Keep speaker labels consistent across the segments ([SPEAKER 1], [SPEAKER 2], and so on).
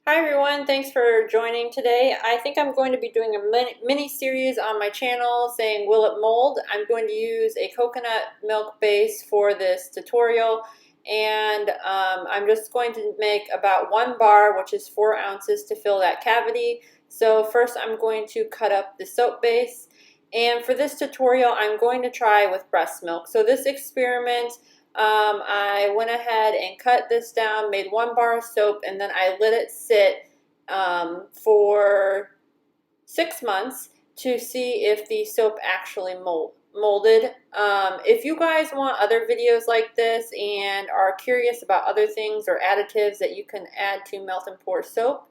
[SPEAKER 1] Hi everyone, thanks for joining today. I think I'm going to be doing a mini series on my channel saying will it mold? I'm going to use a coconut milk base for this tutorial, and I'm just going to make about 1 bar, which is 4 ounces, to fill that cavity. So first I'm going to cut up the soap base, and for this tutorial I'm going to try with breast milk. So this experiment, I went ahead and cut this down, made 1 bar of soap, and then I let it sit for 6 months to see if the soap actually molded. If you guys want other videos like this and are curious about other things or additives that you can add to melt and pour soap,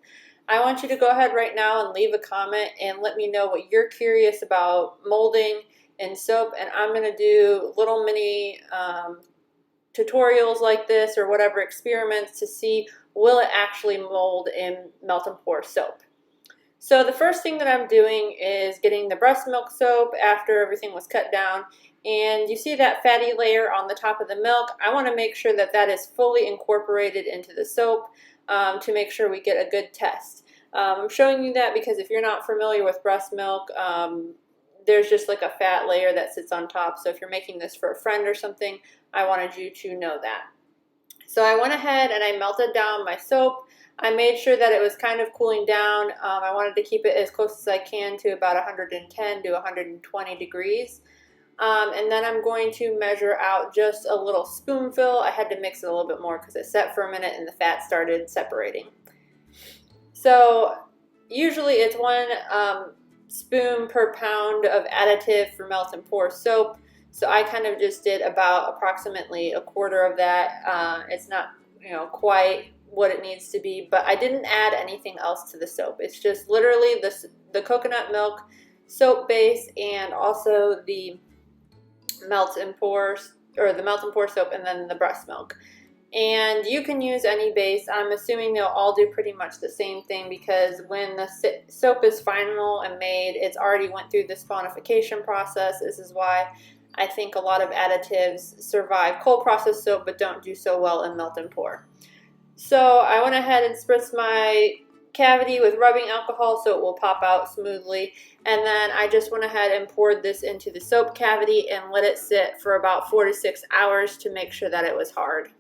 [SPEAKER 1] I want you to go ahead right now and leave a comment and let me know what you're curious about molding in soap, and I'm going to do little mini tutorials like this or whatever experiments to see will it actually mold in melt and pour soap. So the first thing that I'm doing is getting the breast milk soap after everything was cut down, and you see that fatty layer on the top of the milk. I want to make sure that that is fully incorporated into the soap to make sure we get a good test. I'm showing you that because if you're not familiar with breast milk, there's just like a fat layer that sits on top. So if you're making this for a friend or something, I wanted you to know that. So I went ahead and I melted down my soap. I made sure that it was kind of cooling down. I wanted to keep it as close as I can to about 110 to 120 degrees. And then I'm going to measure out just a little spoonful. I had to mix it a little bit more because it set for a minute and the fat started separating. So usually it's 1 spoon per pound of additive for melt and pour soap. So I kind of just did about approximately 1/4 of that. It's not, quite what it needs to be, but I didn't add anything else to the soap. It's just literally the coconut milk soap base and also the melt and pour soap, and then the breast milk. And you can use any base. I'm assuming they'll all do pretty much the same thing because when the soap is final and made, it's already went through the spawnification process. This is why I think a lot of additives survive cold process soap but don't do so well in melt and pour. So I went ahead and spritzed my cavity with rubbing alcohol so it will pop out smoothly, and then I just went ahead and poured this into the soap cavity and let it sit for about 4 to 6 hours to make sure that it was hard.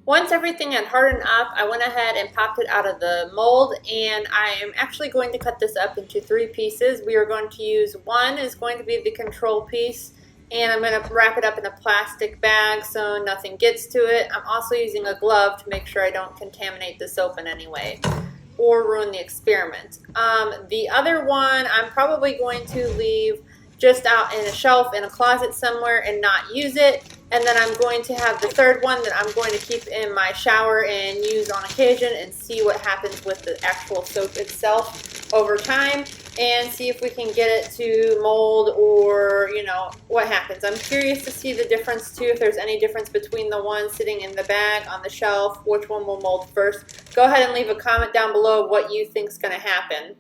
[SPEAKER 1] Once everything had hardened up, I went ahead and popped it out of the mold, and I am actually going to cut this up into 3 pieces. We are going to use one is going to be the control piece, and I'm going to wrap it up in a plastic bag so nothing gets to it. I'm also using a glove to make sure I don't contaminate the soap in any way or ruin the experiment. The other one I'm probably going to leave just out in a shelf in a closet somewhere and not use it. And then I'm going to have the third one that I'm going to keep in my shower and use on occasion and see what happens with the actual soap itself over time and see if we can get it to mold or, what happens. I'm curious to see the difference too, if there's any difference between the one sitting in the bag on the shelf, which one will mold first. Go ahead and leave a comment down below what you think is going to happen.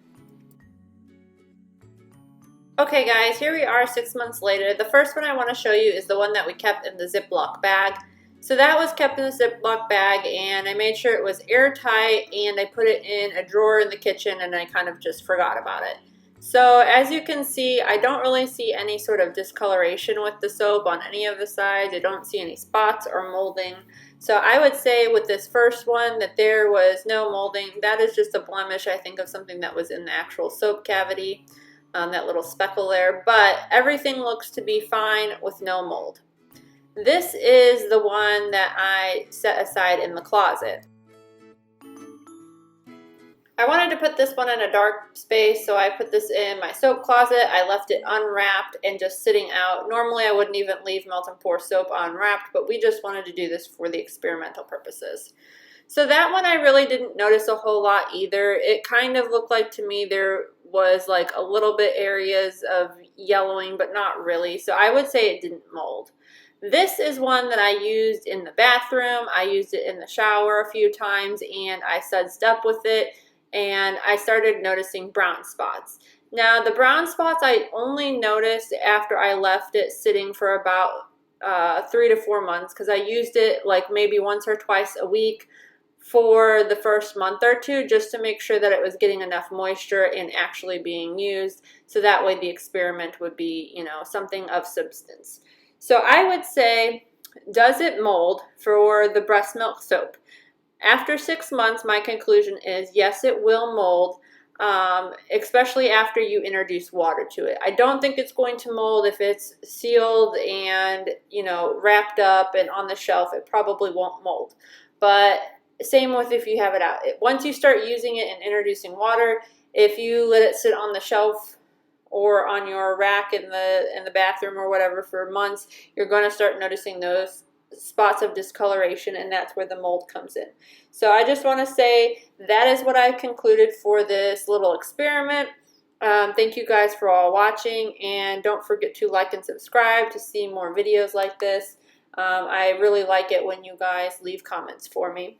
[SPEAKER 1] Okay guys, here we are 6 months later. The first one I want to show you is the one that we kept in the Ziploc bag. So that was kept in the Ziploc bag, and I made sure it was airtight, and I put it in a drawer in the kitchen, and I kind of just forgot about it. So as you can see, I don't really see any sort of discoloration with the soap on any of the sides. I don't see any spots or molding. So I would say with this first one that there was no molding. That is just a blemish, I think, of something that was in the actual soap cavity. That little speckle there, but everything looks to be fine with no mold. This is the one that I set aside in the closet. I wanted to put this one in a dark space, so I put this in my soap closet. I left it unwrapped and just sitting out. Normally I wouldn't even leave melt and pour soap unwrapped, but we just wanted to do this for the experimental purposes. So that one I really didn't notice a whole lot either. It kind of looked like to me there was like a little bit areas of yellowing, but not really. So I would say it didn't mold. This is one that I used in the bathroom. I used it in the shower a few times, and I sudsed up with it. and I started noticing brown spots. Now, the brown spots I only noticed after I left it sitting for about 3 to 4 months, because I used it like maybe once or twice a week for the first month or two, just to make sure that it was getting enough moisture and actually being used, so that way the experiment would be, you know, something of substance. So I would say, does it mold for the breast milk soap? After 6 months, my conclusion is yes, it will mold, especially after you introduce water to it. I don't think it's going to mold if it's sealed and, you know, wrapped up and on the shelf. It probably won't mold. But same with if you have it out. Once you start using it and introducing water, if you let it sit on the shelf or on your rack in the bathroom or whatever for months, you're going to start noticing those spots of discoloration, and that's where the mold comes in. So I just want to say that is what I concluded for this little experiment. Thank you guys for all watching, and don't forget to like and subscribe to see more videos like this. I really like it when you guys leave comments for me.